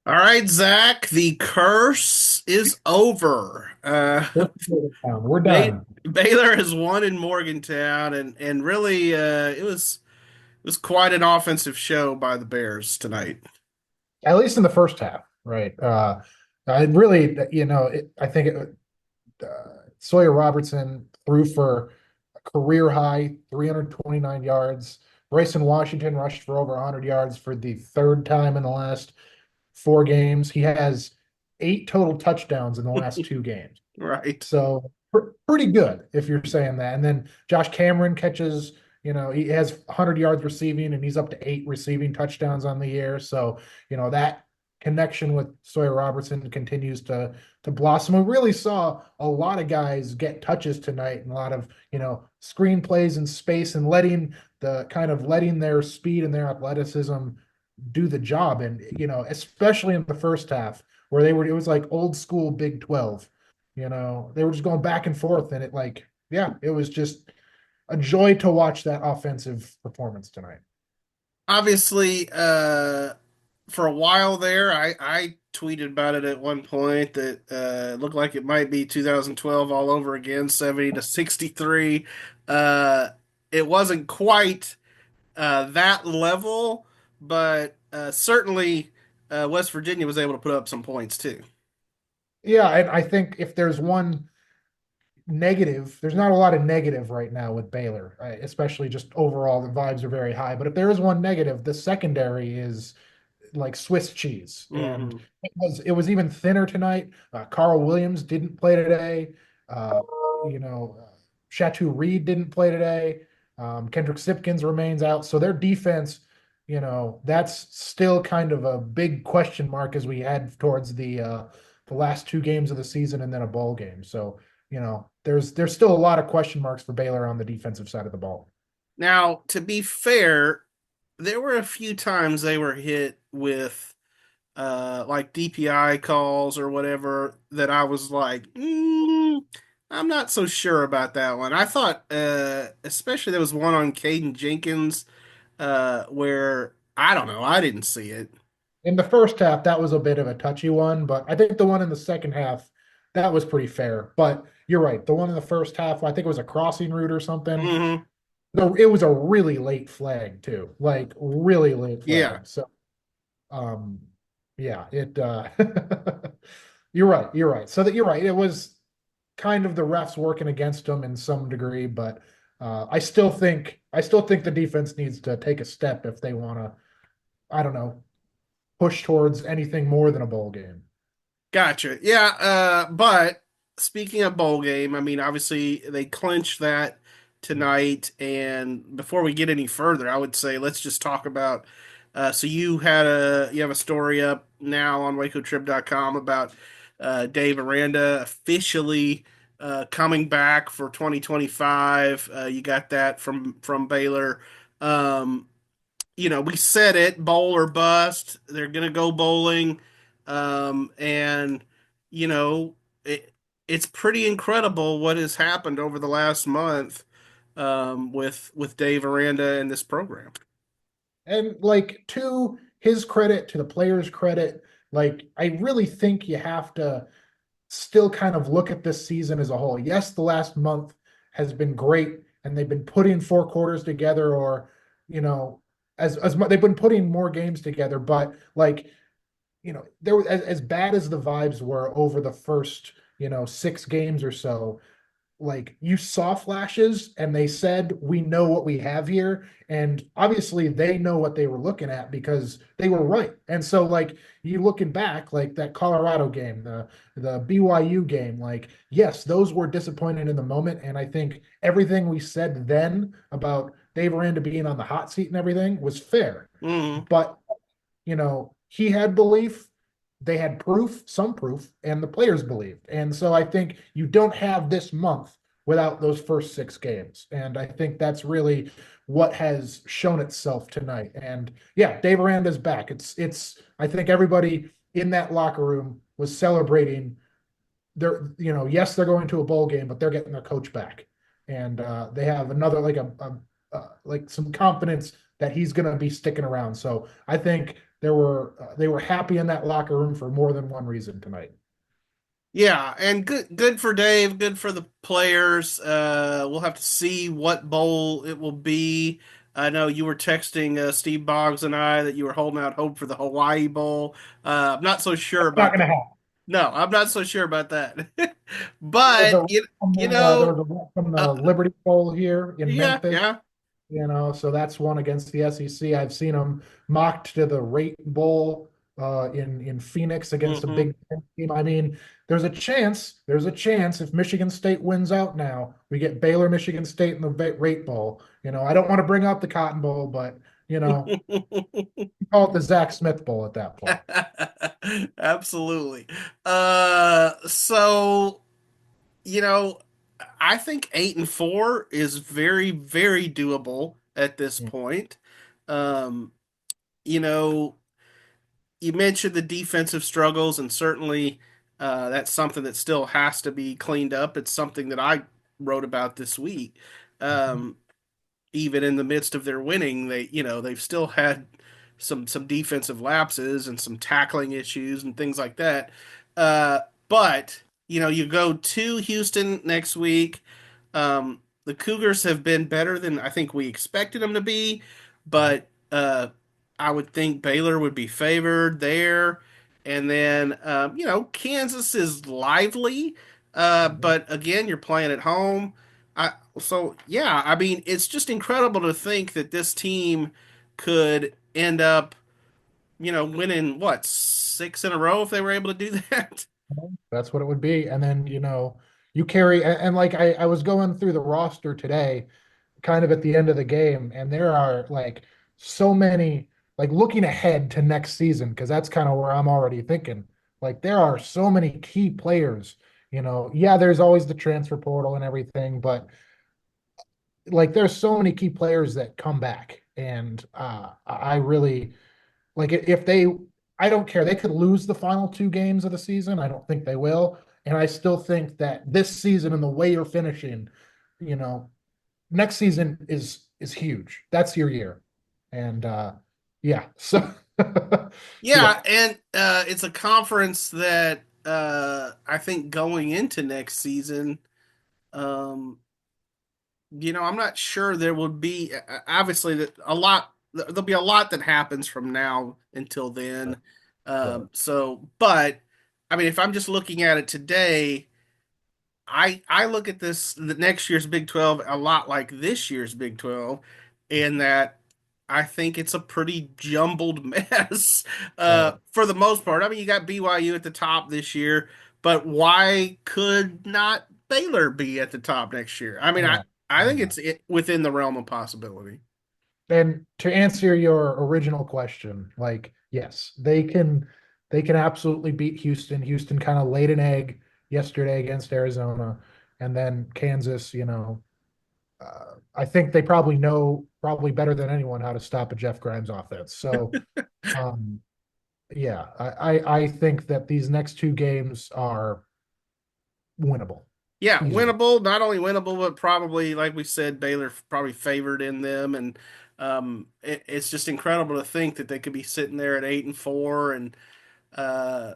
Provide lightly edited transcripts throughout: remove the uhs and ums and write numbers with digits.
All right, Zach, the curse is over. We're done. Baylor has won in Morgantown, and really, it was quite an offensive show by the Bears tonight. At least in the first half, right? I really, I think Sawyer Robertson threw for a career high 329 yards. Bryson Washington rushed for over 100 yards for the third time in the last four games. He has eight total touchdowns in the last two games. Right. So pretty good if you're saying that. And then Josh Cameron catches, he has 100 yards receiving and he's up to eight receiving touchdowns on the year. So, that connection with Sawyer Robertson continues to blossom. We really saw a lot of guys get touches tonight and a lot of, screen plays in space and letting their speed and their athleticism do the job. And, especially in the first half where it was like old school Big 12. They were just going back and forth, and it was just a joy to watch that offensive performance tonight. Obviously, for a while there, I tweeted about it at one point that it looked like it might be 2012 all over again, 70-63. Uh, it wasn't quite that level, but certainly West Virginia was able to put up some points too. Yeah, and I think if there's one negative, there's not a lot of negative right now with Baylor, especially just overall the vibes are very high. But if there is one negative, the secondary is like Swiss cheese, and Hmm. it was even thinner tonight. Carl Williams didn't play today. Uh, you know, Chateau Reed didn't play today. Kendrick Sipkins remains out, so their defense, that's still kind of a big question mark as we head towards the last two games of the season and then a bowl game. So there's still a lot of question marks for Baylor on the defensive side of the ball. Now, to be fair, there were a few times they were hit with like DPI calls or whatever that I was like, I'm not so sure about that one. I thought, especially there was one on Caden Jenkins, where I don't know, I didn't see it. In the first half, that was a bit of a touchy one, but I think the one in the second half, that was pretty fair. But you're right. The one in the first half, I think it was a crossing route or something. Hmm. No, it was a really late flag too, like really late Yeah. flag. So, um, yeah, you're right. You're right. So that you're right. It was kind of the refs working against them in some degree, but I still think the defense needs to take a step if they want to, I don't know, push towards anything more than a bowl game. Gotcha. Yeah, but speaking of bowl game, I mean, obviously they clinched that tonight. And before we get any further, I would say let's just talk about. So you have a story up now on WacoTrib.com about Dave Aranda officially coming back for 2025. You got that from Baylor. Um, we said it, bowl or bust. They're gonna go bowling, and you know, it's pretty incredible what has happened over the last month with Dave Aranda and this program. And like to his credit, to the players' credit, like I really think you have to still kind of look at this season as a whole. Yes, the last month has been great, and they've been putting four quarters together, or you know, as much they've been putting more games together. But like there was as bad as the vibes were over the first six games or so, like you saw flashes and they said we know what we have here, and obviously they know what they were looking at because they were right. And so like you looking back, like that Colorado game, the BYU game, like yes, those were disappointing in the moment, and I think everything we said then about Dave Aranda being on the hot seat and everything was fair. Hmm. But he had belief, they had proof, some proof, and the players believed. And so I think you don't have this month without those first six games. And I think that's really what has shown itself tonight. And yeah, Dave Aranda's back. I think everybody in that locker room was celebrating yes, they're going to a bowl game, but they're getting their coach back. And they have another like like some confidence that he's going to be sticking around. So I think they were happy in that locker room for more than one reason tonight. Yeah, and good for Dave, good for the players. We'll have to see what bowl it will be. I know you were texting Steve Boggs and I that you were holding out hope for the Hawaii Bowl. I'm not so sure Not about going to that. happen. No, I'm not so sure about that. There was But a you there was know, a rep from uh, the Liberty Bowl here in yeah, Memphis. yeah. So that's one against the SEC. I've seen them mocked to the Rate Bowl in Phoenix against a Hmm. Big Ten team. I mean, there's a chance if Michigan State wins out now, we get Baylor, Michigan State in the Rate Bowl. I don't want to bring up the Cotton Bowl, but call it the Zach Smith Bowl at that point. Absolutely. So you know, I think 8-4 is very, very doable at this Yeah. point. Um, you know, you mentioned the defensive struggles, and certainly that's something that still has to be cleaned up. It's something that I wrote about this week. Um, Even in the midst of their winning, they've still had some defensive lapses and some tackling issues and things like that. Uh, but you go to Houston next week. The Cougars have been better than I think we expected them to be, but I would think Baylor would be favored there. And then Kansas is lively, Mhm. but again, you're playing at home. So yeah, I mean, it's just incredible to think that this team could end up, winning what, six in a row if they were able to do that. That's what it would be. And then, you carry, and like I was going through the roster today, kind of at the end of the game, and there are like so many, like looking ahead to next season, because that's kind of where I'm already thinking. Like there are so many key players, yeah, there's always the transfer portal and everything, but like there's so many key players that come back. And I really like if they, I don't care. They could lose the final two games of the season. I don't think they will. And I still think that this season and the way you're finishing, you know, next season is huge. That's your year. And yeah. So yeah, Yeah, and it's a conference that I think going into next season, um, I'm not sure there would be obviously that a lot. There'll be a lot that happens from now until then. right. But I mean, if I'm just looking at it today, I look at the next year's Big 12 a lot like this year's Big 12, in that I think it's a pretty jumbled mess Right. for the most part. I mean, you got BYU at the top this year, but why could not Baylor be at the top next year? I mean, I Yeah. I think Yeah. it's within the realm of possibility. And to answer your original question, like, yes, they can absolutely beat Houston. Houston kind of laid an egg yesterday against Arizona, and then Kansas, I think they probably know probably better than anyone how to stop a Jeff Grimes offense. So, um, yeah, I think that these next two games are winnable Yeah, easily. winnable. Not only winnable, but probably, like we said, Baylor probably favored in them, and it's just incredible to think that they could be sitting there at 8-4. And uh,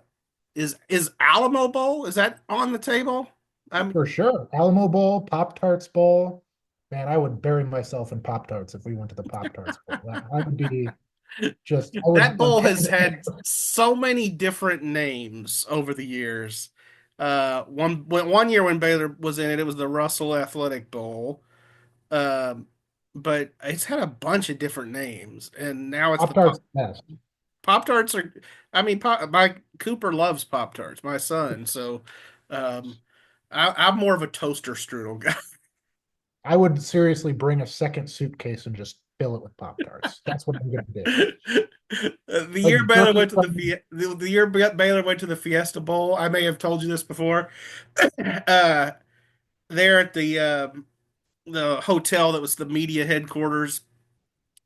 is Alamo Bowl, is that on the table? I'm For sure. Alamo Bowl, Pop Tarts Bowl. Man, I would bury myself in Pop Tarts if we went to the Pop Tarts Bowl. I would be I would That bowl has attend. had so many different names over the years. One year when Baylor was in it, it was the Russell Athletic Bowl. Um, but it's had a bunch of different names, and now it's Pop the Pop Tarts best. Pop Tarts are. I mean, my Cooper loves Pop Tarts, my son. So, um, I'm more of a toaster strudel guy. I would seriously bring a second suitcase and just fill it with Pop Tarts. That's what I'm gonna do. The Like year Baylor jerky went to the year Baylor went to the Fiesta Bowl. I may have told you this before. Uh, there at the hotel that was the media headquarters,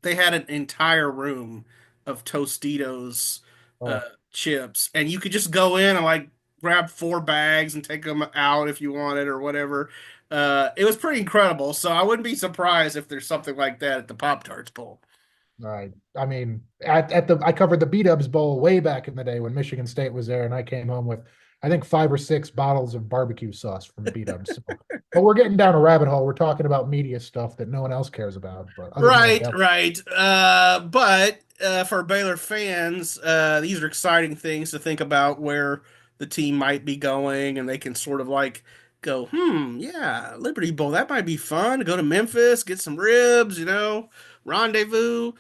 they had an entire room of Tostitos uh, Oh, chips, and you could just go in and like grab 4 bags and take them out if you wanted or whatever. It was pretty incredible. So I wouldn't be surprised if there's something like that at the Pop Tarts Bowl. I mean, at the I covered the B-Dubs Bowl way back in the day when Michigan State was there, and I came home with I think 5 or 6 bottles of barbecue sauce from B-Dubs. So, but we're getting down a rabbit hole. We're talking about media stuff that no one else cares about. But other than that, Right, yeah, right. But for Baylor fans, these are exciting things to think about where the team might be going, and they can sort of like go, yeah, Liberty Bowl, that might be fun. Go to Memphis, get some ribs, rendezvous.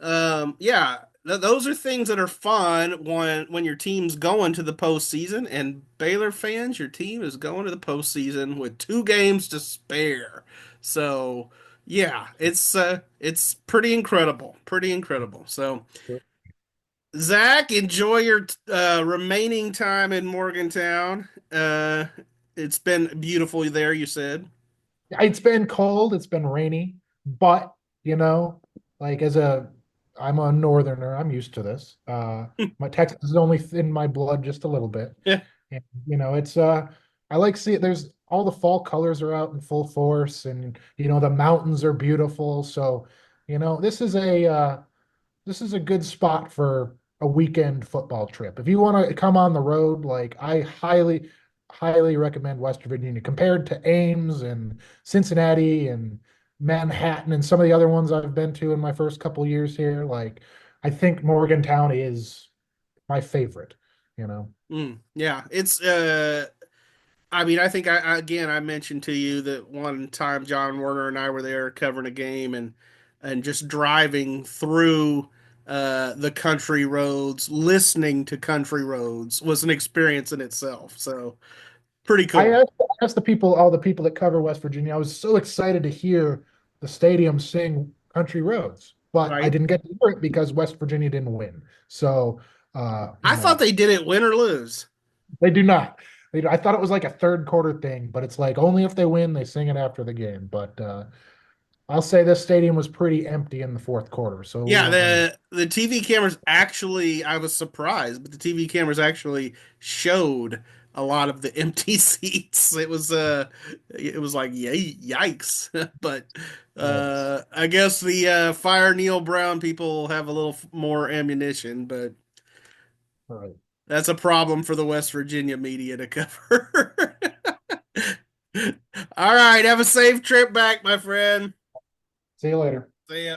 Yeah, those are things that are fun when your team's going to the postseason. And Baylor fans, your team is going to the postseason with 2 games to spare. So. Yeah, it's pretty incredible, pretty incredible. So, Zach, enjoy your remaining time in Morgantown. It's been beautiful there, you said. it's been cold, it's been rainy, but you know, like I'm a northerner, I'm used to this. My Texas is only in my blood just a little bit. Yeah. And it's I like see it. There's all the fall colors are out in full force, and the mountains are beautiful. So, this is a good spot for a weekend football trip. If you want to come on the road, like I highly recommend West Virginia compared to Ames and Cincinnati and Manhattan and some of the other ones I've been to in my first couple years here. Like I think Morgantown is my favorite, you know. Yeah, it's I mean, I think again I mentioned to you that one time John Werner and I were there covering a game and just driving through the country roads, listening to country roads was an experience in itself. So pretty I cool, asked all the people that cover West Virginia. I was so excited to hear the stadium sing Country Roads, but I right? didn't get to hear it because West Virginia didn't win. So, I thought they did it win or lose. they do not. I thought it was like a third quarter thing, but it's like only if they win, they sing it after the game. But I'll say this stadium was pretty empty in the fourth quarter, so we Yeah, weren't really. the TV cameras actually, I was surprised, but the TV cameras actually showed a lot of the empty seats. It was like yikes. But Yes. I guess the Fire Neil Brown people have a little more ammunition, but All right. that's a problem for the West Virginia media to cover. All right, have a safe trip back, my friend. See you later. See ya.